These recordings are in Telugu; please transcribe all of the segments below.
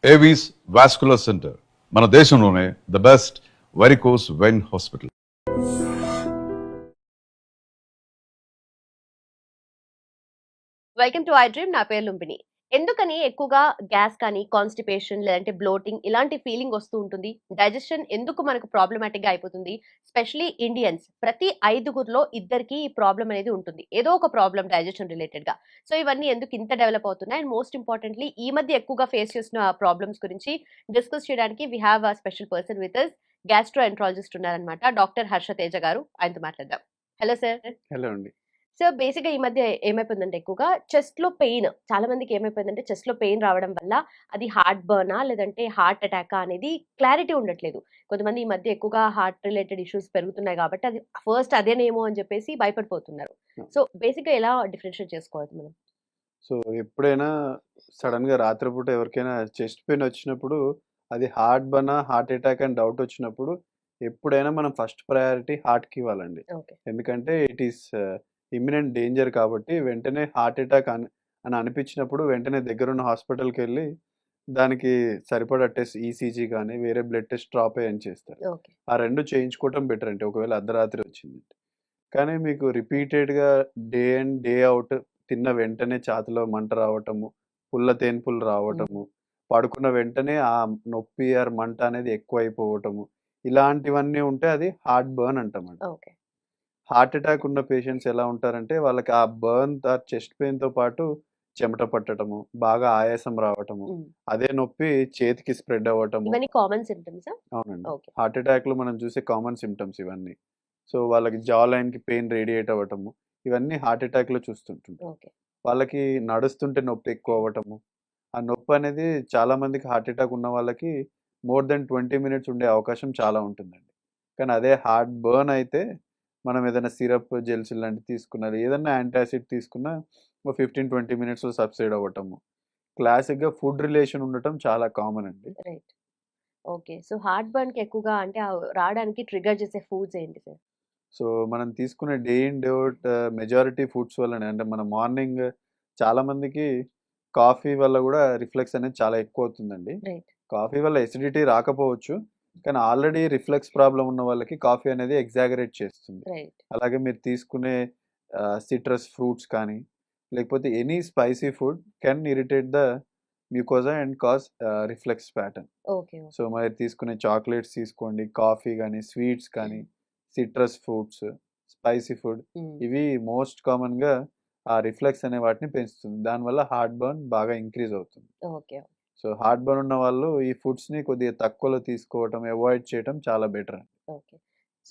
ఏవీస్ వాస్కులర్ సెంటర్ మన దేశంలోనే the best varicose vein hospital. Welcome to I dream. నా పేరు లుంబిని. ఎందుకని ఎక్కువగా గ్యాస్ కానీ కాన్స్టిపేషన్ లేదంటే బ్లోటింగ్ ఇలాంటి ఫీలింగ్ వస్తూ ఉంటుంది? డైజెషన్ ఎందుకు మనకు ప్రాబ్లమాటిక్ గా అయిపోతుంది? స్పెషలీ ఇండియన్స్ ప్రతి 5గురిలో ఇద్దరికి ఈ ప్రాబ్లం అనేది ఉంటుంది, ఏదో ఒక ప్రాబ్లం డైజెషన్ రిలేటెడ్ గా. సో ఇవన్నీ ఎందుకు ఇంత డెవలప్ అవుతున్నాయి అండ్ మోస్ట్ ఇంపార్టెంట్లీ ఈ మధ్య ఎక్కువగా ఫేస్ చేసిన ప్రాబ్లమ్స్ గురించి డిస్కస్ చేయడానికి we have a special person with us. Gastroenterologist ఉన్నారనమాట, డాక్టర్ హర్ష తేజ గారు. ఆయనతో మాట్లాడదాం. Hello sir. హలో అండి. సో బేసిక్‌గా ఈ మధ్య ఏమైపోయిందంటే ఎక్కువగా చెస్ట్‌లో పెయిన్, చాలా మందికి ఏమైపోయిందంటే చెస్ట్‌లో పెయిన్ రావడం వల్ల అది హార్ట్ బర్నా లేదంటే హార్ట్ అటాకా అనేది క్లారిటీ ఉండట్లేదు. కొంతమంది ఈ మధ్య ఎక్కువగా హార్ట్ రిలేటెడ్ ఇష్యూస్ పెరుగుతున్నాయి కాబట్టి అది ఫస్ట్ అదేనేమో అని చెప్పేసి భయపడిపోతున్నారు. సో బేసిక్‌గా ఎలా డిఫరెన్షియేట్ చేసుకోవాలి మనం? సో ఎప్పుడైనా సడన్‌గా రాత్రిపూట ఎవరికైనా చెస్ట్ పెయిన్ వచ్చినప్పుడు అది హార్ట్ బర్నా, హార్ట్ అటాక్ అని డౌట్ వచ్చినప్పుడు ఎప్పుడైనా మనం ఫస్ట్ ప్రయారిటీ హార్ట్‌కి ఇవ్వాలండి. ఓకే. ఎందుకంటే ఇట్ ఈస్ ఇమ్మినెంట్ డేంజర్ కాబట్టి వెంటనే హార్ట్ అటాక్ అని అనిపించినప్పుడు వెంటనే దగ్గరున్న హాస్పిటల్‌కెళ్ళి దానికి సరిపడా టెస్ట్ ఈసీజీ గానీ, వేరే బ్లడ్ టెస్ట్ డ్రాప్ అయ్యని చేస్తారు. ఓకే. ఆ 2 చేయించుకోవటం బెటర్ అండి ఒకవేళ అర్ధరాత్రి వచ్చిందంటే. కానీ మీకు రిపీటెడ్‌గా డే ఇన్, డే ఔట్ తిన్న వెంటనే ఛాతీలో మంట రావటము, పుల్ల తేన్పులు రావటము, పడుకున్న వెంటనే ఆ నొప్పి ఆర్ మంట అనేది ఎక్కువైపోవటము, ఇలాంటివన్నీ ఉంటే అది హార్ట్ బర్న్ అంటామండి. ఓకే. హార్ట్ అటాక్ ఉన్న పేషెంట్స్ ఎలా ఉంటారంటే వాళ్ళకి ఆ బర్న్ ఆ చెస్ట్ పెయిన్‌తో పాటు చెమట పట్టటము, బాగా ఆయాసం రావటము, హ్మ్. అదే నొప్పి చేతికి స్ప్రెడ్ అవ్వటము. ఇవన్నీ కామన్ సింప్టమ్సా? అవునండి. ఓకే. హార్ట్ అటాక్‌లో మనం చూసే కామన్ సింప్టమ్స్ ఇవన్నీ. సో, వాళ్ళకి జా లైన్‌కి పెయిన్ రేడియేట్ అవ్వటము, ఇవన్నీ హార్ట్ అటాక్‌లో చూస్తుంటుంటాం. ఓకే. వాళ్ళకి నడుస్తుంటే నొప్పి ఎక్కువ అవ్వటము, ఆ నొప్పి అనేది చాలా మందికి హార్ట్ అటాక్ ఉన్న వాళ్ళకి మోర్ దెన్ 20 మినిట్స్ ఉండే అవకాశం చాలా ఉంటుందండి. కానీ అదే హార్ట్ బర్న్ అయితే మనం ఏదైనా సిరప్, జెల్స్ ఇలాంటివి తీసుకున్నా, ఏదన్నా యాంటాసిడ్ తీసుకున్నా ఓ 15, 20 మినిట్స్‌లో సబ్సైడ్ అవ్వటము. క్లాసిక్‌గా ఫుడ్ రిలేషన్ ఉండటం చాలా కామన్ అండి. రైట్. ఓకే. సో హార్ట్ బర్న్‌కి ఎక్కువగా అంటే రావడానికి ట్రిగ్గర్ చేసే ఫుడ్స్ ఏంటి సార్? సో, మనం తీసుకునే day in, day out majority foods వల్లనే అంటే మన మార్నింగ్ చాలా మందికి కాఫీ వల్ల గూడా రిఫ్లెక్స్ అనేది చాలా ఎక్కువవుతుందండి. రైట్. కాఫీ వల్ల ఎసిడిటీ రాకపోవచ్చు. కానీ ఆల్రెడీ రిఫ్లెక్స్ ప్రాబ్లమ్ ఉన్న వాళ్ళకి కాఫీ అనేది ఎగ్జాగరేట్ చేస్తుంది. రైట్. అలాగే మీరు తీసుకునే సిట్రస్ ఫ్రూట్స్ కానీ, లేకపోతే any spicy food can irritate the mucosa and cause reflex pattern. Okay. So, మరి తీసుకునే చాక్లేట్స్ తీసుకోండి, కాఫీ గానీ, స్వీట్స్ కానీ, సిట్రస్ ఫ్రూట్స్, స్పైసీ ఫుడ్ హ్మ్. ఇవి మోస్ట్ కామన్‌గా ఆ రిఫ్లెక్స్ అనే వాటిని పెంచుతుంది. దానివల్ల హార్ట్ బర్న్ బాగా ఇంక్రీజ్ అవుతుంది. ఓకే. సో, హార్ట్ బర్న్ ఉన్న వాళ్ళు ఈ ఫుడ్స్‌ని కొద్దిగా తక్కువలో తీసుకోవటం, అవాయిడ్ చేయటం చాలా బెటర్ అండి. ఓకే.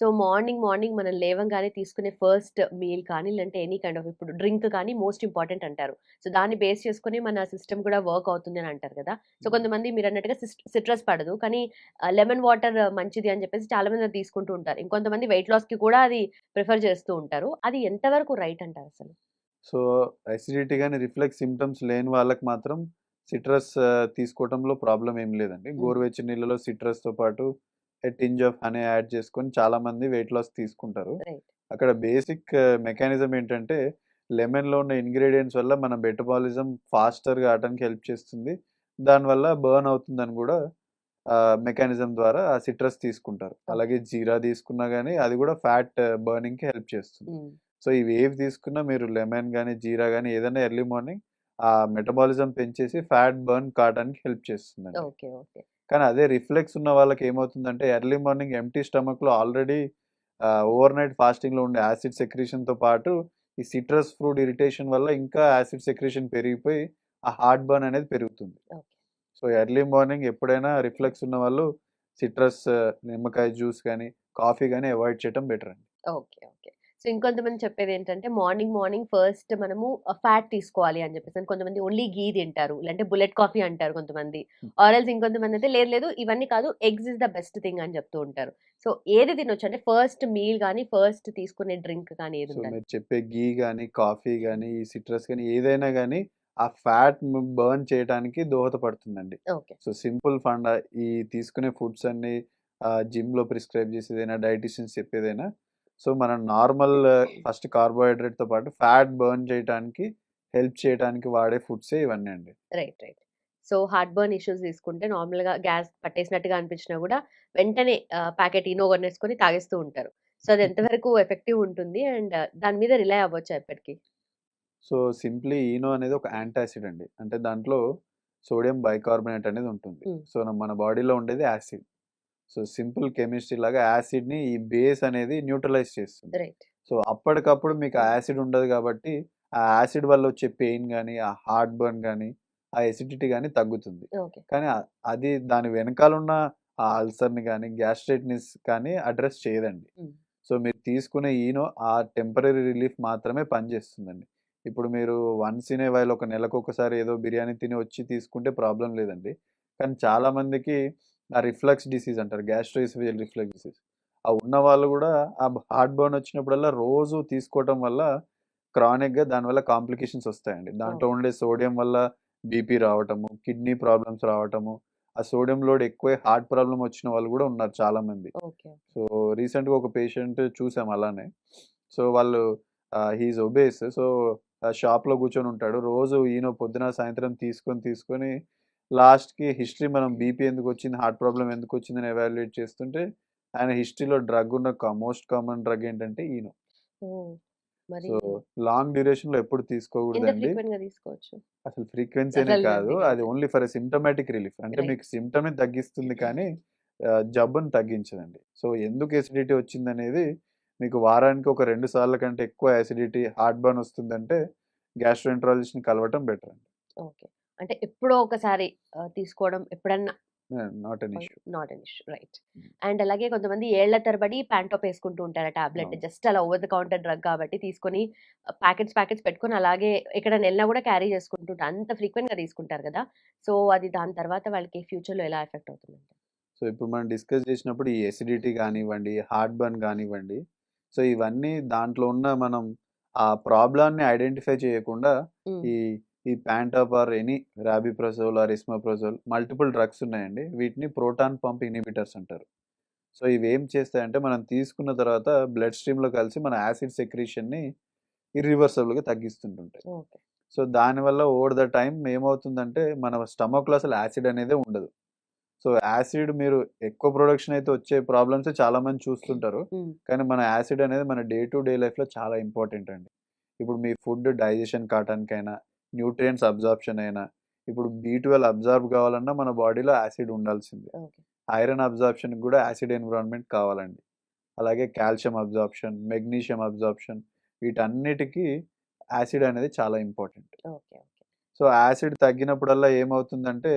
సో మార్నింగ్ మనం లేవంగానే తీసుకునే ఫస్ట్ మీల్ కానీ, లేదంటే ఎనీ కైండ్ ఆఫ్ ఇప్పుడు డ్రింక్ కానీ మోస్ట్ ఇంపార్టెంట్ అంటారు. సో దాన్ని బేస్ చేసుకొని మన సిస్టమ్ కూడా వర్క్ అవుతుంది అని అంటారు కదా! సో కొంతమంది మీరన్నట్టుగా సిట్రస్ పడదు. కానీ లెమన్ వాటర్ మంచిది అని చెప్పేసి చాలా మంది అది తీసుకుంటూ ఉంటారు. ఇంకొంతమంది వెయిట్ లాస్‌కి కూడా అది ప్రిఫర్ చేస్తూ ఉంటారు. అది ఎంతవరకు రైట్ అంటారు అసలు? సో, అసిడిటీ గాని, రిఫ్లెక్స్ సింప్టమ్స్ లేని వాళ్ళకి మాత్రం సిట్రస్ తీసుకోవటంలో ప్రాబ్లమ్ ఏం లేదండి. హ్మ్. గోరువెచ్చని నీళ్ళలో సిట్రస్‌తో పాటు ఎ టింజ్ ఆఫ్ హనీ యాడ్ చేసుకొని చాలామంది వెయిట్ లాస్ తీసుకుంటారు. రైట్. అక్కడ బేసిక్ మెకానిజం ఏంటంటే, లెమన్‌లో ఉన్న ఇంగ్రీడియెంట్స్ వల్ల మన మెటబాలిజం ఫాస్టర్‌గా అవ్వటానికి హెల్ప్ చేస్తుంది. దానివల్ల బర్న్ అవుతుందని గూడా మెకానిజం ద్వారా ఆ సిట్రస్ తీసుకుంటారు. ఓకే. అలాగే జీరా తీసుకున్నా గానీ, అది గూడా ఫ్యాట్ బర్నింగ్‌కి హెల్ప్ చేస్తుంది. హ్మ్. సో, ఇవేవి తీసుకున్నా మీరు లెమన్ గానీ, జీరా గానీ ఏదైనా ఎర్లీ మార్నింగ్ ఆ మెటబాలిజం పెంచేసి ఫ్యాట్ బర్న్ కావడానికి హెల్ప్ చేస్తుందండి. ఓకే. ఓకే. కానీ అదే రిఫ్లెక్స్ ఉన్న వాళ్ళకి ఏమవుతుందంటే ఎర్లీ మార్నింగ్ ఎంప్టీ స్టమక్‌లో ఆల్రెడీ ఓవర్‌నైట్ ఫాస్టింగ్‌లో ఉండే యాసిడ్ సెక్రీషన్‌తో పాటు ఈ సిట్రస్ ఫ్రూట్ ఇరిటేషన్ వల్ల ఇంకా యాసిడ్ సెక్రీషన్ పెరిగిపోయి ఆ హార్ట్ బర్న్ అనేది పెరుగుతుంది. ఓకే. సో, ఎర్లీ మార్నింగ్ ఎప్పుడైనా రిఫ్లెక్స్ ఉన్నవాళ్ళు సిట్రస్, నిమ్మకాయ జ్యూస్ గానీ, కాఫీ గానీ అవాయిడ్ చేయటం బెటర్ అండి. ఓకే. ఓకే. సో ఇంకొంతమంది చెప్పేదేంటంటే మార్నింగ్ ఫస్ట్ మనము ఫ్యాట్ తీసుకోవాలి అని చెప్పేసి. అని కొంతమంది ఓన్లీ ఘీ తింటారు. లేదంటే బుల్లెట్ కాఫీ అంటారు కొంతమంది. ఆర్ ఎల్స్ ఇంకొంతమందయితే లేదు లేదు ఇవన్నీ కాదు, eggs is the best thing అని చెప్తూ ఉంటారు. సో ఏది తినొచ్చు? అంటే ఫస్ట్ మీల్ గాని, ఫస్ట్ తీసుకునే డ్రింక్ కానీ సో, ఏదుండాలి? మీరు చెప్పే ఘీ గానీ, కాఫీ గానీ, ఈ సిట్రస్ గానీ ఏదైనా గానీ ఆ ఫ్యాట్ బర్న్ చేయటానికి దోహదపడుతుందండి. ఓకే. సో, సింపుల్ ఫండా ఈ తీసుకునే ఫుడ్స్ అన్నీ జిమ్‌లో ప్రిస్క్రైబ్ చేసేదైనా, డైటీషియన్స్ చెప్పేదైనా సో, మనం నార్మల్ ఫస్ట్ కార్బోహైడ్రేట్‌తో పాటు ఫ్యాట్ బర్న్ చేయటానికి హెల్ప్ చేయటానికి వాడే ఫుడ్సే ఇవన్నీ అండి. Right. Right. So heart burn issues తీసుకుంటే నార్మల్గా గ్యాస్ పట్టేసినట్టుగా అనిపించినా కూడా వెంటనే ప్యాకెట్ ఈనో కొనేసుకొని తాగేస్తూ ఉంటారు. సో అది ఎంతవరకు ఎఫెక్టివ్ ఉంటుంది అండ్ దాని మీద రిలై అవ్వచ్చా ఎప్పటికీ? సో సింప్లీ ఈనో అనేది ఒక యాంటాసిడ్ అండి. అంటే దాంట్లో సోడియం బైకార్బోనేట్ అనేది ఉంటుంది. ఉమ్, సో మన బాడీలో ఉండేది యాసిడ్. సో సింపుల్ కెమిస్ట్రీ లాగా యాసిడ్ని ఈ బేస్ అనేది న్యూట్రలైజ్ చేస్తుంది. రైట్. సో అప్పటికప్పుడు మీకు ఆ యాసిడ్ ఉండదు కాబట్టి ఆ యాసిడ్ వల్ల వచ్చే పెయిన్ కానీ ఆ హార్ట్ బర్న్ కానీ ఆ ఎసిడిటీ కానీ తగ్గుతుంది. ఓకే. కానీ అది దాని వెనకాల ఉన్న ఆ అల్సర్ని కానీ గ్యాస్ట్రైటిస్ కానీ అడ్రస్ చేయదండి. సో మీరు తీసుకునే ఈనో ఆ టెంపరీ రిలీఫ్ మాత్రమే పనిచేస్తుందండి. ఇప్పుడు మీరు వన్స్ ఇన్ ఏ వైల్ ఒక నెలకు ఒకసారి ఏదో బిర్యానీ తిని వచ్చి తీసుకుంటే ప్రాబ్లం లేదండి. కానీ చాలా మందికి ఆ రిఫ్లక్స్ డిసీజ్ అంటారు, గ్యాస్ట్రోఎసోఫేజియల్ రిఫ్లక్స్ డిసీజ్. ఆ ఉన్న వాళ్ళు కూడా ఆ హార్ట్ బర్న్ వచ్చినప్పుడల్లా రోజు తీసుకోవటం వల్ల క్రానిక్గా దానివల్ల కాంప్లికేషన్స్ వస్తాయండి. దాంట్లో ఉండే సోడియం వల్ల బీపీ రావటము, కిడ్నీ ప్రాబ్లమ్స్ రావటము, ఆ సోడియం లోడ్ ఎక్కువై హార్ట్ ప్రాబ్లమ్ వచ్చిన వాళ్ళు కూడా ఉన్నారు చాలామంది. ఓకే. సో రీసెంట్గా ఒక పేషెంట్ చూసాం అలానే. సో వాళ్ళు హీఈస్ ఒబేస్. సో షాప్లో కూర్చొని ఉంటాడు రోజు. ఈయన పొద్దున సాయంత్రం తీసుకొని లాస్ట్కి హిస్టరీ మనం బీపీ ఎందుకు వచ్చింది, హార్ట్ ప్రాబ్లం ఎందుకు వచ్చిందని ఎవాల్యుయేట్ చేస్తుంటే ఆయన హిస్టరీలో డ్రగ్ ఉన్న మోస్ట్ కామన్ డ్రగ్ ఏంటంటే ఈనో. ఓ, మరి సో లాంగ్ డ్యూరేషన్లో ఎప్పుడు ఎంత తీసుకోకూడదండి. ఫ్రీక్వెంట్ గా తీసుకోవచ్చు? అసలు ఫ్రీక్వెన్సీ అనే అసలు కాదు, అది లేదు. Only for symptomatic relief. అంటే రైట్. మీకు సిమ్టమ్ని తగ్గిస్తుంది కానీ జబ్బును తగ్గించదండి. సో ఎందుకు ఎసిడిటీ వచ్చిందనేది మీకు వారానికి ఒక 2 సార్ల కంటే ఎక్కువ యాసిడిటీ హార్ట్ బర్న్ వస్తుందంటే గ్యాస్ట్రోఎంటరాలజిస్ట్ని కలవటం బెటర్ అండి. ఓకే. అంటే ఎప్పుడో ఒకసారి తీసుకోవడం ఎప్పుడన్నా not an issue. Not an issue. Right. And అలాగే కొంతమంది ఏళ్ల తరబడి ప్యాంటాప్ వేసుకుంటూ ఉంటారు టాబ్లెట్. అవును. జస్ట్ అలా ఓవర్ ద కౌంటర్ డ్రగ్ కాబట్టి తీసుకొని ప్యాకెట్స్ పెట్టుకొని అలాగే ఎక్కడైనా వెళ్ళినా కూడా క్యారీ చేసుకుంటుంటారు. అంత ఫ్రీక్వెంట్ గా తీసుకుంటారు కదా! సో అది దాని తర్వాత వాళ్ళకి ఫ్యూచర్ లో ఎలా ఎఫెక్ట్ అవుతుందంట? సో ఇప్పుడు మనం డిస్కస్ చేసినప్పుడు ఈ ఎసిడిటీ కానివ్వండి, హార్ట్ బర్న్ కానివ్వండి, సో ఇవన్నీ దాంట్లో ఉన్న మనం ఆ ప్రాబ్లమ్ని ఐడెంటిఫై చేయకుండా ఉమ్, ఈ ఈ Pantop or any rabeprazole or esomeprazole multiple drugs ఉన్నాయండి. వీటిని ప్రోటాన్ పంప్ ఇన్హిబిటర్స్ అంటారు. సో ఇవి ఏం చేస్తాయంటే మనం తీసుకున్న తర్వాత బ్లడ్ స్ట్రీమ్లో కలిసి మన యాసిడ్ సెక్రీషన్ని ఇర్రివర్సబుల్గా తగ్గిస్తుంటుంటాయి. ఓకే. సో దానివల్ల ఓవర్ ద టైం ఏమవుతుందంటే మన స్టమక్లో అసలు యాసిడ్ అనేదే ఉండదు. సో యాసిడ్ మీరు ఎక్కువ ప్రొడక్షన్ అయితే వచ్చే ప్రాబ్లమ్స్ చాలా మంది చూస్తుంటారు. ఉమ్, కానీ మన యాసిడ్ అనేది మన డే టు డే లైఫ్లో చాలా ఇంపార్టెంట్ అండి. ఇప్పుడు మీ ఫుడ్ డైజెషన్ కావటానికైనా, న్యూట్రియంట్స్ అబ్జార్ప్షన్ అయినా, ఇప్పుడు B12 అబ్జార్బ్ కావాలన్నా మన బాడీలో యాసిడ్ ఉండాల్సిందే. ఓకే. ఐరన్ అబ్జార్ప్షన్కి కూడా యాసిడ్ ఎన్విరాన్మెంట్ కావాలండి. అలాగే కాల్షియం అబ్జార్ప్షన్, మెగ్నీషియం అబ్జార్ప్షన్, వీటన్నిటికీ యాసిడ్ అనేది చాలా important. Okay. Okay. So acid తగ్గినప్పుడల్లా ఏమవుతుందంటే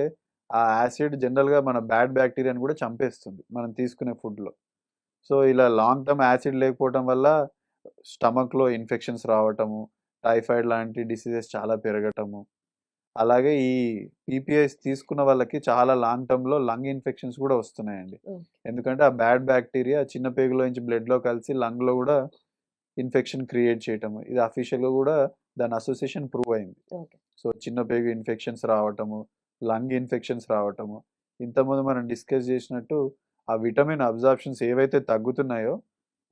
ఆ యాసిడ్ జనరల్గా మన బ్యాడ్ బ్యాక్టీరియాని కూడా చంపేస్తుంది మనం తీసుకునే ఫుడ్లో. సో ఇలా లాంగ్ టర్మ్ యాసిడ్ లేకపోవటం వల్ల స్టమక్లో ఇన్ఫెక్షన్స్ రావటము, టైఫాయిడ్ లాంటి డిసీజెస్ చాలా పెరగటము, అలాగే ఈ పీపీఐస్ తీసుకున్న వాళ్ళకి చాలా లాంగ్ టర్మ్లో లంగ్ ఇన్ఫెక్షన్స్ కూడా వస్తున్నాయండి. ఓకే. ఎందుకంటే ఆ బ్యాడ్ బ్యాక్టీరియా చిన్న పేగులో నుంచి బ్లడ్లో కలిసి లంగ్లో కూడా ఇన్ఫెక్షన్ క్రియేట్ చేయటము. ఇది అఫీషియల్గా కూడా దాని అసోసియేషన్ ప్రూవ్ అయింది. ఓకే. సో చిన్న పేగు ఇన్ఫెక్షన్స్ రావటము, లంగ్ ఇన్ఫెక్షన్స్ రావటము, ఇంతకుముందు మనం డిస్కస్ చేసినట్టు ఆ విటమిన్ అబ్జార్ప్షన్స్ ఏవైతే తగ్గుతున్నాయో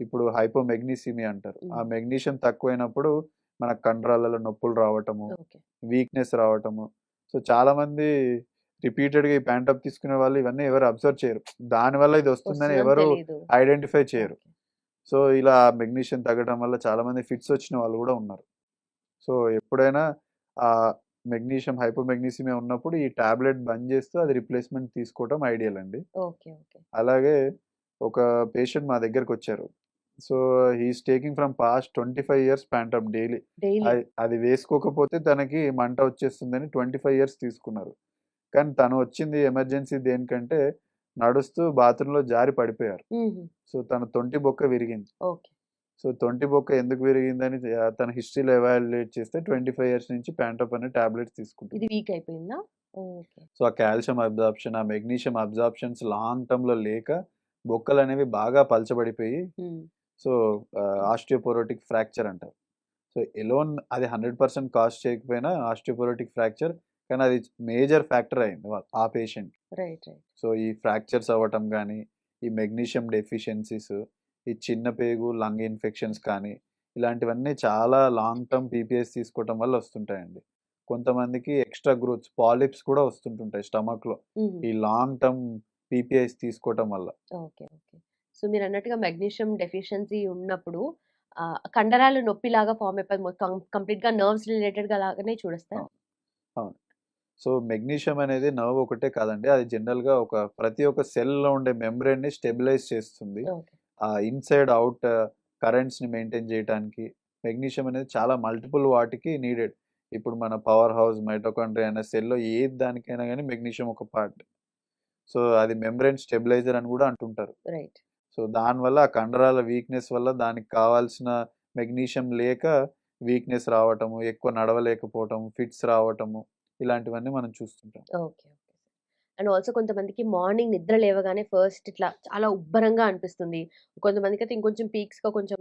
ఇప్పుడు హైపోమెగ్నీసిమియా అంటారు. ఆ మెగ్నీషియం తక్కువైనప్పుడు మన కండరాలలో నొప్పులు రావటము, ఓకే. వీక్నెస్ రావటము. సో చాలామంది రిపీటెడ్గా ఈ ప్యాంటప్ తీసుకునే వాళ్ళు ఇవన్నీ ఎవరు అబ్జర్వ్ చేయరు. దానివల్ల ఇది వస్తుందని వస్తుందని ఎవరు తెలీదు. ఐడెంటిఫై చేయరు. ఓకే. సో ఇలా మెగ్నీషియం తగ్గడం వల్ల చాలామంది ఫిట్స్ వచ్చిన వాళ్ళు కూడా ఉన్నారు. సో ఎప్పుడైనా ఆ మెగ్నీషియం హైపోమెగ్నీసిమియా ఉన్నప్పుడు ఈ టాబ్లెట్ బంద్ చేస్తూ అది రిప్లేస్మెంట్ తీసుకోవడం ఐడియల్ అండి. ఓకే. ఓకే. అలాగే ఒక పేషెంట్ మా దగ్గరకు వచ్చారు. So he's taking from past 25 years Pantop daily. Daily. అది వేసుకోకపోతే తనకి మంట వచ్చేస్తుందని 25 ఇయర్స్ తీసుకున్నారు. కానీ తను వచ్చింది ఎమర్జెన్సీ దేనికంటే నడుస్తూ బాత్రూంలో జారి పడిపోయారు. సో తన తొంటి బొక్క విరిగింది. ఓకే. సో తొంటి బొక్క ఎందుకు విరిగిందని తన హిస్టరీలో ఎవాల్యుయేట్ చేస్తే 25 ఇయర్స్ నుంచి ప్యాంటప్ అనే టాబ్లెట్స్ తీసుకుంటుంది. ఇది వీక్ అయిపోయిందా? ఓకే. సో ఆ కాల్షియం అబ్జార్ప్షన్, ఆ మెగ్నీషియం అబ్జార్ప్షన్స్ లాంగ్ టర్మ్లో లేక బొక్కలు అనేవి బాగా పలచబడిపోయి సో ఆస్టియోపోరోటిక్ ఫ్రాక్చర్ అంటారు. సో ఎలోన్ అది 100% కాస్ట్ చేయకపోయినా ఆస్టియోపోరోటిక్ ఫ్రాక్చర్, కానీ అది మేజర్ ఫ్యాక్టర్ అయింది ఆ పేషెంట్. రైట్. రైట్. సో ఈ ఫ్రాక్చర్స్ అవ్వటం కానీ, ఈ మెగ్నీషియం డెఫిషియన్సీస్, ఈ చిన్న పేగు లంగ్ ఇన్ఫెక్షన్స్ కానీ, ఇలాంటివన్నీ చాలా లాంగ్ టర్మ్ పీపీఎస్ తీసుకోవటం వల్ల వస్తుంటాయండి. కొంతమందికి ఎక్స్ట్రా గ్రోత్స్ పాలిప్స్ కూడా వస్తుంటుంటాయి స్టమక్లో ఈ లాంగ్ టర్మ్ పీపీఐస్ తీసుకోవటం వల్ల. ఓకే. ఓకే. సో మీరన్నట్టుగా మెగ్నీషియం డెఫిషియన్సీ ఉన్నప్పుడు కండరాలు నొప్పిలాగా ఫార్మ్ అయిపోయి కంప్లీట్‌గా నర్వ్స్ రిలేటెడ్‌గా లాగానే చూడొచ్చా? అవును. అవును. సో మెగ్నీషియం అనేది నర్వ్ ఒకటే కాదండి. అది జనరల్‌గా ప్రతి ఒక్క సెల్‌లో ఉండే మెంబ్రేన్‌ని స్టెబిలైజ్ చేస్తుంది. ఓకే. ఇన్‌సైడ్, ఔట్ కరెంట్స్‌ని మెయింటైన్ చేయటానికి మెగ్నీషియం అనేది చాలా మల్టిపుల్ వాటికి నీడెడ్. ఇప్పుడు మన పవర్ హౌస్, మైటోకాండ్రియా అనే సెల్‌లో ఏది దానికైనా గాని మెగ్నీషియం ఒక పార్ట్. సో అది మెంబ్రేన్ స్టెబిలైజర్ అని కూడా అంటుంటారు. రైట్. సో దానివల్ల ఆ కండరాల వీక్‌నెస్ వల్ల దానికి కావాల్సిన మెగ్నీషియం లేక వీక్‌నెస్ రావటము, ఎక్కువ నడవలేకపోవటం, ఫిట్స్ రావటము ఇలాంటివన్నీ మనం చూస్తుంటాం. ఓకే. ఓకే. అండ్ ఆల్సో కొంతమందికి మార్నింగ్ నిద్ర లేవగానే ఫస్ట్ ఇట్లా చాలా ఉబ్బరంగా అనిపిస్తుంది. కొంతమందికైతే ఇంకొంచెం పీక్స్‌గా కొంచెం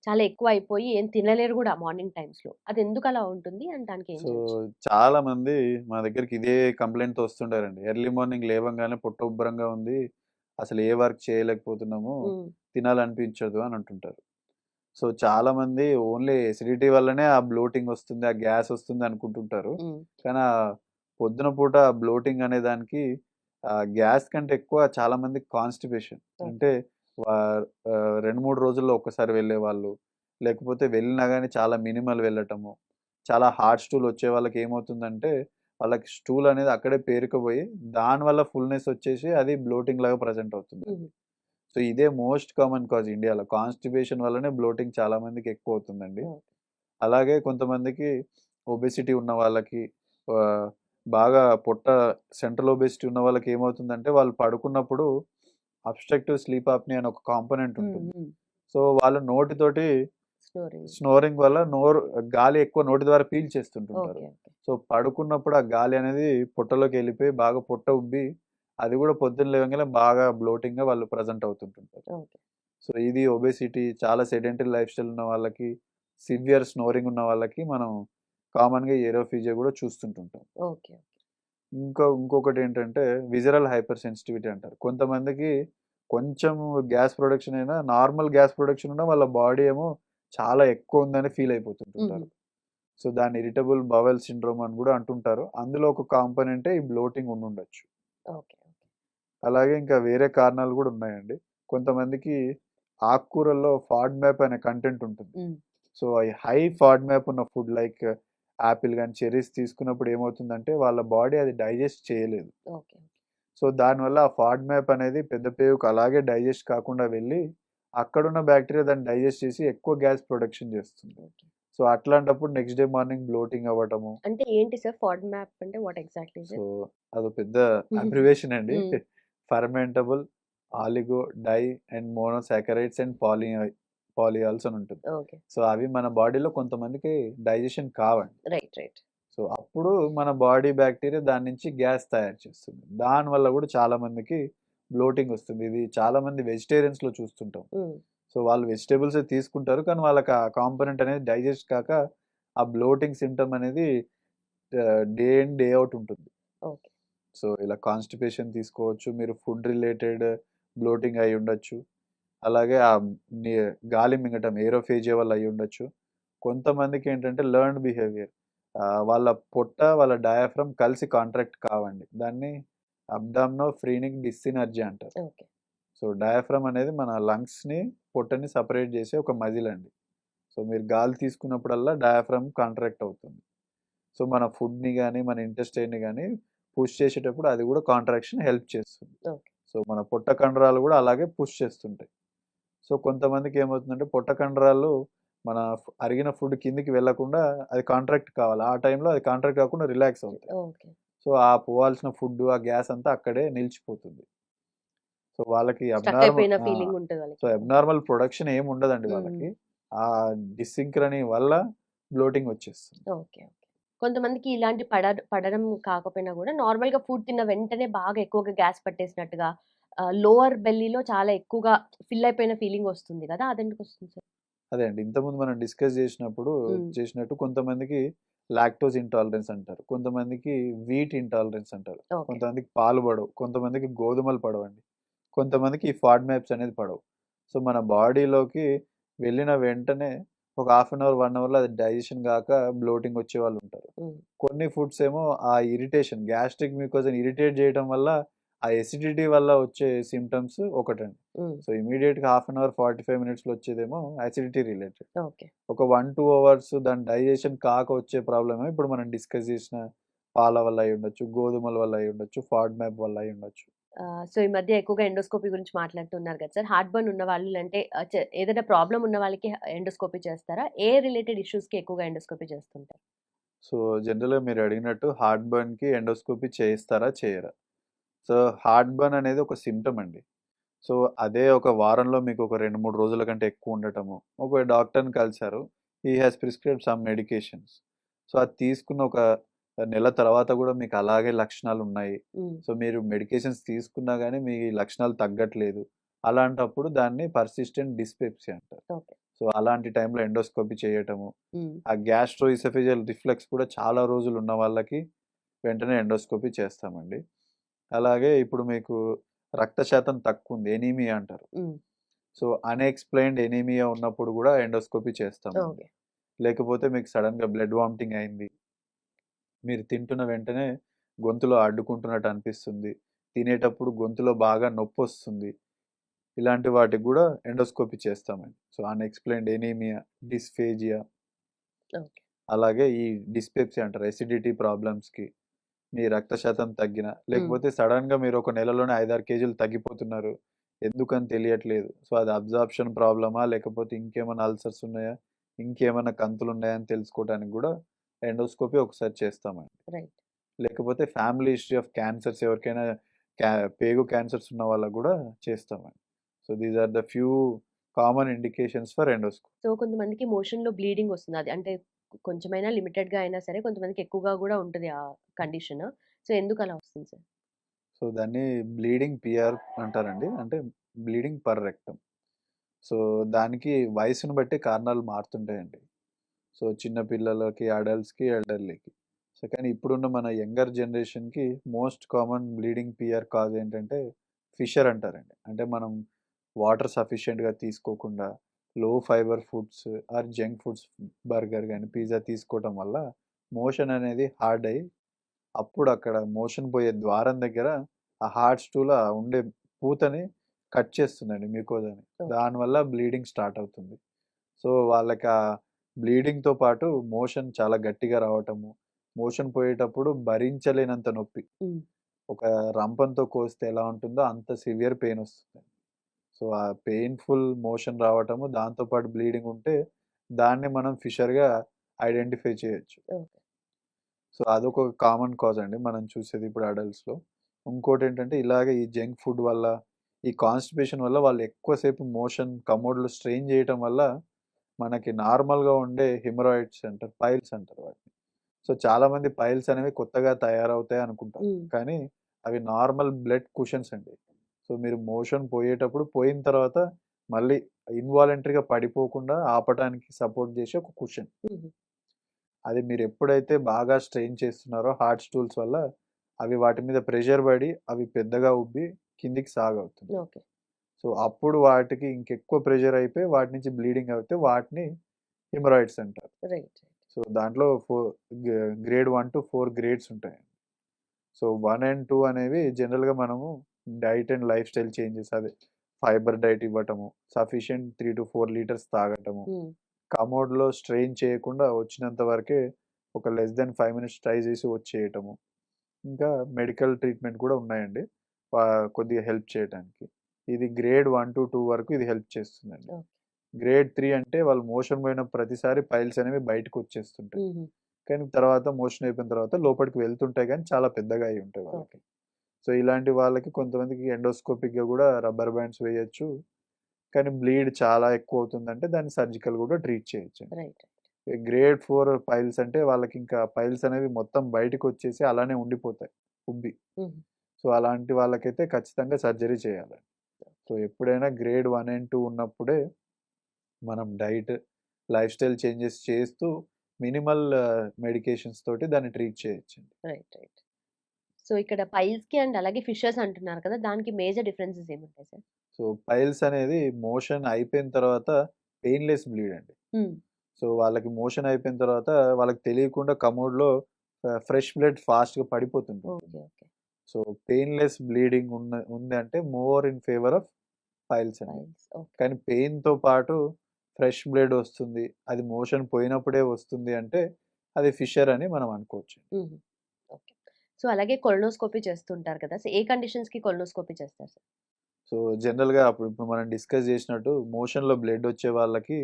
చాలా ఎక్కువ అయిపోయి ఏం తినలేరు గూడా మార్నింగ్ టైమ్స్‌లో. అది ఎందుకలా ఉంటుంది? అండ్ దానికి ఏం సో చేయొచ్చు? చాలా మంది మా దగ్గరికి ఇదే కంప్లెయింట్‌తో వస్తుంటారండి. ఎర్లీ మార్నింగ్ లేవంగానే పొట్ట ఉబ్బరంగా ఉంది. అసలు ఏ వర్క్ చేయలేకపోతున్నాము. హ్మ్. తినాలనిపించదు అని అంటుంటారు. సో చాలామంది ఓన్లీ ఎసిడిటీ వల్లనే ఆ బ్లోటింగ్ వస్తుంది, ఆ గ్యాస్ వస్తుంది అనుకుంటుంటారు. హ్మ్. కానీ పొద్దున పూట బ్లోటింగ్ అనే దానికి గ్యాస్ కంటే ఎక్కువ చాలా మందికి కాన్‌స్టిపేషన్. ఓకే. అంటే 2, 3 రోజుల్లో ఒక్కసారి వెళ్ళేవాళ్ళు. లేకపోతే వెళ్ళినా గాని చాలా మినిమల్ వెళ్ళటము. చాలా హార్డ్ స్టూల్ వచ్చే వాళ్ళకి ఏమవుతుందంటే, వాళ్ళకి స్టూల్ అనేది అక్కడే పేరుకుపోయి, దానివల్ల ఫుల్‌నెస్ వచ్చేసి అది బ్లోటింగ్ లాగా ప్రెజెంట్ అవుతుంది. హుహు. సో ఇదే మోస్ట్ కామన్ కాజ్ ఇండియాలో. కాన్‌స్టిపేషన్ వల్లనే బ్లోటింగ్ చాలా మందికి ఎక్కువవుతుందండి. ఓకే. అలాగే కొంతమందికి ఒబెసిటీ ఉన్న వాళ్ళకి ఆహ్, బాగా పొట్ట సెంట్రల్ ఒబెసిటీ ఉన్న వాళ్ళకి ఏమవుతుందంటే, వాళ్ళు పడుకున్నప్పుడు అబ్‌స్ట్రక్టివ్ స్లీప్ అప్నియా అని ఒక కాంపోనెంట్ హ్మ్. ఉంటుంది. హ్మ్. సో వాళ్ళు నోటితోటి స్నోరింగ్. స్నోరింగ్ వల్ల గాలి ఎక్కువ నోటి ద్వారా పీల్చేస్తుంటుంటారు. ఓకే. ఓకే. సో పడుకున్నప్పుడు ఆ గాలి అనేది పొట్టలోకి వెళ్ళిపోయి బాగా పొట్ట ఉబ్బి, అది కూడా పొద్దున్న లేవగానే బాగా బ్లోటింగ్‌గా వాళ్ళు ప్రెజెంట్ అవుతుంటుంటారు. ఓకే. సో ఇది ఒబెసిటీ, చాలా సెడెంటరీ లైఫ్ స్టైల్ ఉన్న వాళ్ళకి, సివియర్ స్నోరింగ్ ఉన్న వాళ్ళకి మనం కామన్‌గా ఏరోఫీజియా కూడా చూస్తుంటుంటాం. ఓకే. ఇంకొకటేంటంటే విజరల్ హైపర్ సెన్సిటివిటీ అంటారు. కొంతమందికి కొంచెం గ్యాస్ ప్రొడక్షన్ అయినా, నార్మల్ గ్యాస్ ప్రొడక్షన్ ఉన్నా వాళ్ళ బాడీ ఏమో చాలా ఎక్కువ ఉందని ఫీల్ హుహు. అయిపోతుంటుంటారు. సో దాన్ని ఇరిటబుల్ బవెల్ సిండ్రోమ్ అని కూడా అంటుంటారు. అందులో ఒక కాంపోనెంటే ఈ బ్లోటింగ్ ఉండుండొచ్చు. ఓకే. ఓకే. అలాగే ఇంకా వేరే కారణాలు కూడా ఉన్నాయండి. కొంతమందికి ఆకుకూరల్లో ఫాడ్‌మ్యాప్ అనే కంటెంట్ ఉంటుంది. హ్మ్. సో ఈ హై ఫాడ్‌మ్యాప్ ఉన్న ఫుడ్ లైక్ యాపిల్ గాని, చెర్రీస్ తీసుకున్నప్పుడు ఏమవుతుందంటే వాళ్ళ బాడీ అది డైజెస్ట్ చేయలేదు. ఓకే. సో దానివల్ల ఆ ఫాడ్‌మ్యాప్ అనేది పెద్ద పేగుకి అలాగే డైజెస్ట్ కాకుండా వెళ్ళి, అక్కడున్న బ్యాక్టీరియా దాన్ని డైజెస్ట్ చేసి ఎక్కువ గ్యాస్ ప్రొడక్షన్ చేస్తుంది. ఓకే. సో అట్లాంటప్పుడు నెక్స్ట్ డే మార్నింగ్ బ్లోటింగ్ అవ్వటము. అంటే ఏంటి సార్ FODMAP అంటే what exactly is so it? అదో పెద్ద అబ్రివియేషన్ అండి. Hmm. Fermentable oligo di and monosaccharides and polyols అని ఉంటుంది. ఓకే. సో అవి మన బాడీలో కొంతమందికి డైజెషన్ కావండి. రైట్. రైట్. సో అప్పుడు మన బాడీ బ్యాక్టీరియా దాని నుంచి గ్యాస్ తయారు చేస్తుంది. దానివల్ల కూడా చాలా మందికి బ్లోటింగ్ వస్తుంది. ఇది చాలా మంది వెజిటేరియన్స్‌లో చూస్తుంటాం. హ్మ్. సో వాళ్ళు వెజిటబుల్సే తీసుకుంటారు. కానీ వాళ్ళకి ఆ కాంపోనెంట్ అనేది డైజెస్ట్ కాక ఆ బ్లోటింగ్ సింప్టమ్ అనేది డే ఇన్, డే ఔట్ ఉంటుంది. ఓకే. సో ఇలా కాన్‌స్టిపేషన్ తీసుకోవచ్చు. మీరు ఫుడ్ రిలేటెడ్ బ్లోటింగ్ అయ్యుండొచ్చు. అలాగే ని గాలి మింగటం ఏరోఫేజియా వల్ల అయ్యుండొచ్చు. కొంతమందికేంటంటే లెర్న్డ్ బిహేవియర్. వాళ్ళ పొట్ట, వాళ్ళ డయాఫ్రామ్ కలిసి కాంట్రాక్ట్ కావండి. దాన్ని అబ్డామినోఫ్రీనిక్ డిస్సినర్జీ అంటారు. ఓకే. సో డయాఫ్రామ్ అనేది మన లంగ్స్‌ని, పొట్టని సెపరేట్ చేసే ఒక మజిల్ అండి. సో మీరు గాలి తీసుకున్నప్పుడల్లా డయాఫ్రామ్ కాంట్రాక్ట్ అవుతుంది. సో మన ఫుడ్‌ని గాని, మన ఇంటెస్టైన్‌ని గాని పుష్ చేసేటప్పుడు అది కూడా కాంట్రాక్షన్ హెల్ప్ చేస్తుంది. ఓకే. సో మన పొట్ట కండరాలు కూడా అలాగే పుష్ చేస్తుంటాయి. సో కొంతమందికి ఏమవుతుందంటే పొట్ట కండరాలు మన అరిగిన ఫుడ్ కిందకి వెళ్ళకుండా అది కాంట్రాక్ట్ కావాలి. ఆ టైంలో అది కాంట్రాక్ట్ కాకుండా రిలాక్స్ అవుతాయి. ఓకే. సో ఆ పోవాల్సిన ఫుడ్, ఆ గ్యాస్ అంతా అక్కడే నిలిచిపోతుంది. సో వాళ్ళకి స్టక్ అయిపోయిన ఆ! ఫీలింగ్ ఉంటది సో వాళ్ళకి. అబ్నార్మల్ ప్రొడక్షన్ ఏమి ఉండదండి హ్మ్. వాళ్ళకి. ఆ డిసింక్రనీ వల్ల బ్లోటింగ్ వచ్చేస్తుంది. ఓకే. ఓకే. కొంతమందికి ఇలాంటి పడడం కాకపోయినా గూడా నార్మల్‌గా ఫుడ్ తిన్న వెంటనే బాగా ఎక్కువగా గ్యాస్ పట్టేసినట్టుగా లోవర్ బెల్లీలో చాలా ఎక్కువగా ఫిల్ అయిపోయిన ఫీలింగ్ వస్తుంది గదా! అదెందుకొస్తుంది సార్? అదే అండి. ఇంతకుముందు మనం డిస్కస్ హ్మ్. చేసినట్టు కొంతమందికి లాక్టోస్ ఇంటాలరెన్స్ అంటారు. కొంతమందికి వీట్ ఇంటాలరెన్స్ అంటారు. ఓకే. కొంతమందికి పాలు పడవు. కొంతమందికి గోధుమలు పడవండి. కొంతమందికి ఈ ఫాడ్ మ్యాప్స్ అనేది పడవు. సో మన బాడీలోకి వెళ్ళిన వెంటనే ఒక హాఫ్ అన్ అవర్ 1 అవర్లో అది డైజెషన్ కాక బ్లోటింగ్ వచ్చే వాళ్ళు ఉంటారు. కొన్ని ఫుడ్స్ ఏమో ఆ ఇరిటేషన్ గ్యాస్ట్రిక్ మ్యూకోజాని ఇరిటేట్ చేయడం వల్ల ఆ ఎసిడిటీ వల్ల వచ్చే సిమ్టమ్స్ ఒకటండి. సో ఇమీడియట్‌గా హాఫ్ అన్ అవర్ 45 మినిట్స్‌లో వచ్చేదేమో అసిడిటీ రిలేటెడ్. ఓకే. ఒక 1, 2 అవర్స్ దాని డైజెషన్ కాక వచ్చే ప్రాబ్లమ్ ఇప్పుడు మనం డిస్కస్ చేసిన పాల వల్ల అయి ఉండొచ్చు, గోధుమల వల్ల అయి ఉండొచ్చు, ఫాడ్‌మ్యాప్ వల్ల అయి ఉండొచ్చు. సో ఈ మధ్య ఎక్కువగా ఎండోస్కోపీ గురించి మాట్లాడుతున్నారు కదా సార్. హార్ట్ బర్న్ ఉన్న వాళ్ళు అంటే ఏదైనా ప్రాబ్లమ్ ఉన్న వాళ్ళకి ఎండోస్కోపీ చేస్తారా? ఏ రిలేటెడ్ ఇష్యూస్‌కి ఎక్కువగా ఎండోస్కోపీ చేస్తుంటారు? సో జనరల్‌గా మీరు అడిగినట్టు హార్ట్ బర్న్‌కి ఎండోస్కోపీ చేయిస్తారా? చేయరా? సో హార్ట్ బర్న్ అనేది ఒక సిమ్టమ్ అండి. సో అదే ఒక వారంలో మీకు ఒక 2, 3 రోజుల కంటే ఎక్కువ ఉండటము. ఒక డాక్టర్‌ని కలిసారు. He has prescribed some medications. So అది తీసుకున్న ఒక నెల తర్వాత కూడా మీకు అలాగే లక్షణాలున్నాయి. సో మీరు మెడికేషన్స్ తీసుకున్నా గానీ మీ లక్షణాలు తగ్గట్లేదు. అలాంటప్పుడు దాన్ని పర్సిస్టెంట్ డిస్పెప్సీ అంటారు. ఓకే. సో అలాంటి టైంలో ఎండోస్కోపీ చేయటము. ఆ గ్యాస్ట్రోఇసోఫేజియల్ రిఫ్లక్స్ కూడా చాలా రోజులు ఉన్న వాళ్ళకి వెంటనే ఎండోస్కోపీ చేస్తామండి. అలాగే ఇప్పుడు మీకు రక్త శాతం తక్కువుంది. ఎనీమియా అంటారు. సో అన్‌ఎక్స్‌ప్లెయిన్డ్ ఎనీమియా ఉన్నప్పుడు కూడా ఎండోస్కోపీ చేస్తాము. ఓకే. లేకపోతే మీకు సడెన్‌గా బ్లడ్ వామిటింగ్ అయింది. మీరు తింటున్న వెంటనే గొంతులో అడ్డుకుంటున్నట్టు అనిపిస్తుంది. తినేటప్పుడు గొంతులో బాగా నొప్పొస్తుంది. ఇలాంటి వాటికి కూడా ఎండోస్కోపీ చేస్తామండి. So unexplained anaemia, dysphasia okay. అలాగే ఈ డిస్పెప్సీ అంటారు. ఎసిడిటీ ప్రాబ్లమ్స్‌కి మీ రక్త శాతం తగ్గిన, లేకపోతే సడెన్‌గా మీరు ఒక నెలలోనే 5, 6 కేజీలు తగ్గిపోతున్నారు. ఎందుకని తెలియట్లేదు. సో అది అబ్జార్ప్షన్ ప్రాబ్లమా? లేకపోతే ఇంకేమైనా అల్సర్స్ ఉన్నాయా? ఇంకేమైనా కంతులున్నాయా? అని తెలుసుకోవడానికి కూడా ఎండోస్కోపీ ఒకసారి చేస్తామండి. రైట్. లేకపోతే ఫ్యామిలీ హిస్టరీ ఆఫ్ క్యాన్సర్స్ ఎవరికైనా క్యా పేగు క్యాన్సర్స్ ఉన్న వాళ్ళకి కూడా చేస్తామండి. So these are the few common indications for endoscopy. So కొంతమందికి మోషన్‌లో బ్లీడింగ్ వస్తుంది. అది అంటే కొంచెమైనా లిమిటెడ్‌గా అయినా సరే కొంతమందికి ఎక్కువగా గూడా ఉంటది ఆ కండిషన్. సో ఎందుకలా వస్తుంది సార్? సో దాన్ని బ్లీడింగ్ పిఆర్ అంటారండి. అంటే బ్లీడింగ్ పర్ రెక్టమ్. సో దానికి వయసును బట్టి కారణాలు మారుతుంటాయండి. సో చిన్న పిల్లలకి, అడల్ట్స్‌కి, ఎల్డర్లీకి. సో కానీ ఇప్పుడున్న మన యంగర్ జనరేషన్‌కి most common bleeding PR cause ఏంటంటే ఫిషర్ అంటారండి. అంటే మనం వాటర్ సఫిషియెంట్‌గా తీసుకోకుండా low fibre foods or junk foods burger గాని, పిజ్జా తీసుకోవటం వల్ల మోషన్ అనేది హార్డ్ అయ్యి అప్పుడు అక్కడ మోషన్ పోయే ద్వారం దగ్గర ఆ హార్డ్ స్టూల్ ఉండే పూతని కట్ చేస్తుందండి మ్యూకోజాని. ఓకే. దానివల్ల బ్లీడింగ్ స్టార్ట్ అవుతుంది. సో వాళ్ళకి ఆ బ్లీడింగ్‌తో పాటు మోషన్ చాలా గట్టిగా రావటము, మోషన్ పోయేటప్పుడు భరించలేనంత నొప్పి. హ్మ్. ఒక రంపంతో కోస్తే ఎలా ఉంటుందో అంత సివియర్ పెయిన్ వస్తుంది. సో ఆ పెయిన్‌ఫుల్ మోషన్ రావటము, దాంతో పాటు బ్లీడింగ్ ఉంటే దాన్ని మనం ఫిషర్‌గా ఐడెంటిఫై చేయొచ్చు. ఓకే. సో అదొక కామన్ కాజ్ అండి మనం చూసేది ఇప్పుడు అడల్ట్స్‌లో. ఇంకోటేంటంటే ఇలాగే ఈ జంక్ ఫుడ్ వల్ల, ఈ కాన్‌స్టిపేషన్ వల్ల వాళ్ళు ఎక్కువ సేపు మోషన్ కమోడ్‌లో స్ట్రెయిన్ చేయటం వల్ల మనకి నార్మల్‌గా ఉండే హెమరాయిడ్స్ అంటారు. పైల్స్ అంటారు వాటిని. సో చాలామంది పైల్స్ అనేవి కొత్తగా తయారవుతాయి అనుకుంటారు. హ్మ్. కానీ అవి నార్మల్ బ్లడ్ కుషన్స్ అండి. సో మీరు మోషన్ పోయేటప్పుడు పోయిన తర్వాత మళ్ళీ ఇన్వాలంటరీగా పడిపోకుండా ఆపటానికి సపోర్ట్ చేసే ఒక కుషన్. హుహు. అది మీరు ఎప్పుడైతే బాగా స్ట్రెయిన్ చేస్తున్నారో హార్డ్ స్టూల్స్ వల్ల అవి వాటి మీద ప్రెషర్ పడి అవి పెద్దగా ఉబ్బి కిందికి సాగవుతుంది. ఓకే. సో అప్పుడు వాటికి ఇంకెక్కువ ప్రెషర్ అయిపోయి వాటి నుంచి బ్లీడింగ్ అవుతే వాటిని హెమరాయిడ్స్ అంటారు. రైట్. సో దాంట్లో గ్రేడ్ 1-4 గ్రేడ్స్ ఉంటాయి. సో 1 అండ్ 2 అనేవి జనరల్‌గా మనము diet and life style changes అదే ఫైబర్ డైట్ ఇవ్వటము, సఫిషియెంట్ 3-4 లీటర్స్ తాగటము, హ్మ్. కమోడ్‌లో స్ట్రెయిన్ చేయకుండా వచ్చినంత వరకే ఒక లెస్ దెన్ 5 మినిట్స్ ట్రై చేసి వచ్చేయటము. ఇంకా మెడికల్ ట్రీట్మెంట్ కూడా ఉన్నాయండి. కొద్దిగా హెల్ప్ చేయటానికి. ఇది గ్రేడ్ 1-2 వరకు ఇది హెల్ప్ చేస్తుందండి. ఓకే. గ్రేడ్ 3 అంటే వాళ్ళు మోషన్ పోయిన ప్రతిసారి పైల్స్ అనేవి బయటకొచ్చేస్తుంటాయి. హుహు. కానీ తర్వాత మోషన్ అయిపోయిన తర్వాత లోపలికి వెళ్తుంటాయి గానీ చాలా పెద్దగా అయ్యి ఉంటాయి వాళ్ళకి. ఓకే. సో ఇలాంటి వాళ్ళకి కొంతమందికి ఎండోస్కోపిక్‌గా గూడా రబ్బర్ బ్యాండ్స్ వేయొచ్చు. కానీ బ్లీడ్ చాలా ఎక్కువవుతుందంటే దాన్ని సర్జికల్ గూడా ట్రీట్ చేయొచ్చండి. రైట్. గ్రేడ్ 4 పైల్స్ అంటే వాళ్ళకింకా పైల్స్ అనేవి మొత్తం బయటకొచ్చేసి అలానే ఉండిపోతాయి ఉబ్బి. హుహు. సో అలాంటి వాళ్ళకైతే ఖచ్చితంగా సర్జరీ చేయాలండి. సో ఎప్పుడైనా గ్రేడ్ 1 అండ్ 2 ఉన్నప్పుడే మనం డైట్, లైఫ్ స్టైల్ చేంజెస్ చేస్తూ మినిమల్ మెడికేషన్స్ తోటి దాన్ని ట్రీట్ చేయొచ్చండి. రైట్. రైట్. సో ఇక్కడ పైల్స్‌కి అండ్ అలాగే ఫిషర్స్ అంటున్నారు కదా! దానికి మేజర్ డిఫరెన్సెస్ ఏముంటాయి సార్? సో పైల్స్ అనేది మోషన్ అయిపోయిన తర్వాత పెయిన్‌లెస్ బ్లీడ్ అండి. హ్మ్. సో వాళ్ళకి మోషన్ అయిపోయిన తర్వాత వాళ్ళకి తెలియకుండా కమోడ్లో ఫ్రెష్ బ్లడ్ ఫాస్ట్గా పడిపోతుంటుంది. Okay okay so painless bleeding ఉంది అంటే more in favour of piles అండి. ఫైల్స్ ఓకే కానీ పెయిన్తో పాటు ఫ్రెష్ బ్లడ్ వస్తుంది, అది మోషన్ పోయినప్పుడే వస్తుంది అంటే అది ఫిషర్ అని మనం అనుకోవచ్చు. ఓకే సో అలాగే కొలనోస్కోపీ చేస్తుంటారు కదా సో ఏ కండిషన్స్ కి కొలనోస్కోపీ చేస్తారు సార్ సో జనరల్గా ఇప్పుడు మనం డిస్కస్ చేసినట్టు మోషన్లో బ్లడ్ వచ్చే వాళ్ళకి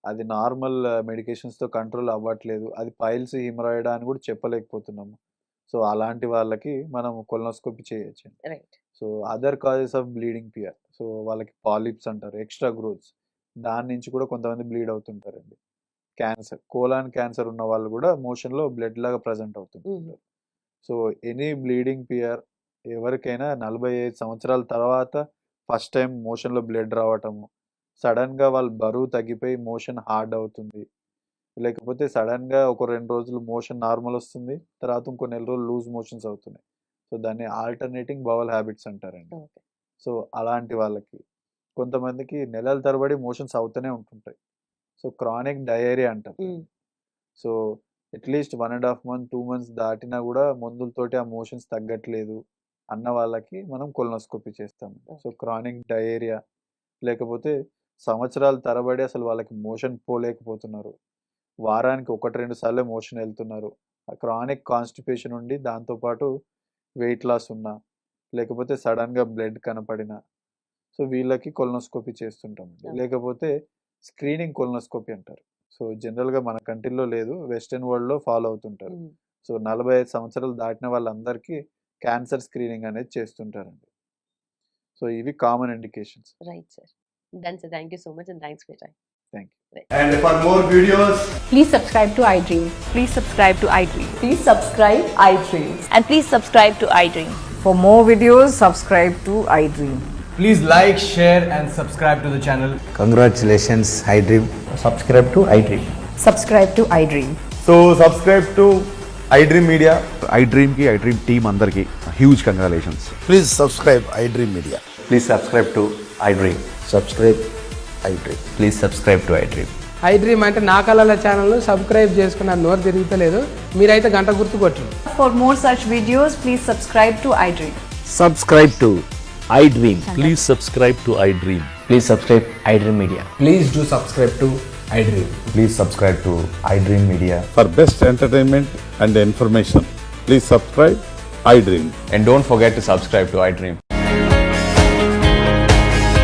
అది నార్మల్ మెడికేషన్స్తో కంట్రోల్ అవ్వట్లేదు, అది పైల్స్ హిమరాయిడ్ అని కూడా చెప్పలేకపోతున్నాము. సో అలాంటి వాళ్ళకి మనం కొలనోస్కోపీ చేయొచ్చు. Right so other causes of bleeding PR, so వాళ్ళకి పాలిప్స్ అంటారు, ఎక్స్ట్రా గ్రోత్స్, దాని నుంచి కూడా కొంతమంది బ్లీడ్ అవుతుంటారండి. క్యాన్సర్, కోలాన్ క్యాన్సర్ ఉన్న వాళ్ళు కూడా మోషన్లో బ్లడ్ లాగా ప్రజెంట్ అవుతుంటారు. సో ఎనీ బ్లీడింగ్ పియర్ ఎవరికైనా 45 సంవత్సరాల తర్వాత ఫస్ట్ టైం మోషన్లో బ్లడ్ రావటము, సడన్గా వాళ్ళు బరువు తగ్గిపోయి మోషన్ హార్డ్ అవుతుంది, లేకపోతే సడన్గా ఒక 2 రోజులు మోషన్ నార్మల్ వస్తుంది, తర్వాత ఇంకో నెల రోజులు లూజ్ మోషన్స్ అవుతున్నాయి. సో దాన్ని ఆల్టర్నేటింగ్ బవల్ హ్యాబిట్స్ అంటారండి. ఓకే సో అలాంటి వాళ్ళకి కొంతమందికి నెలల తరబడి మోషన్స్ అవుతూనే ఉంటుంటాయి. సో క్రానిక్ డయేరియా అంటారు. సో అట్లీస్ట్ 1.5 month 2 months దాటినా కూడా మందులతోటి ఆ మోషన్స్ తగ్గట్లేదు అన్న వాళ్ళకి మనం కొలనోస్కోపీ చేస్తాం. సో క్రానిక్ డయేరియా, లేకపోతే సంవత్సరాల తరబడి అసలు వాళ్ళకి మోషన్ పోలేకపోతున్నారు, వారానికి 1-2 సార్లే మోషన్ వెళ్తున్నారు, క్రానిక్ కాన్స్టిపేషన్ ఉండి దాంతోపాటు వెయిట్ లాస్ ఉన్నా, లేకపోతే సడన్గా బ్లడ్ కనపడిన, సో వీళ్ళకి కొలనోస్కోపీ చేస్తుంటామండి. లేకపోతే స్క్రీనింగ్ కొలనోస్కోపీ అంటారు. సో జనరల్గా మన కంట్రీలో లేదు, వెస్టర్న్ వరల్డ్లో ఫాలో అవుతుంటారు. సో 45 సంవత్సరాలు దాటిన వాళ్ళందరికీ క్యాన్సర్ స్క్రీనింగ్ అనేది చేస్తుంటారండి. సో ఇవి common indications. Right sir done sir thank you so much and thanks for your time thank you. And for more videos, Please subscribe to iDream. Please subscribe to iDream. Please subscribe iDream. And please subscribe to iDream. For more videos, subscribe to iDream. please like, share, and subscribe to the channel. Congratulations, iDream. Subscribe to iDream. Subscribe to iDream. So subscribe to iDream Media. iDream కి iDream టీమ్ అందరికి huge congratulations. Please subscribe iDream Media. Please subscribe to iDream. Subscribe iDream. Please subscribe to iDream. iDream అంటే నా కళల ఛానల్ను సబ్స్క్రైబ్ చేసుకున్న నోరు తిరుగుతలేదు, మీరైతే గంట గుర్తు కొట్టండి. For more such videos, please subscribe to iDream. Subscribe to iDream. Please subscribe to iDream. Please subscribe iDream Media. Please do subscribe to iDream. Please subscribe to iDream Media. For best entertainment and information, please subscribe iDream. And don't forget to subscribe to iDream.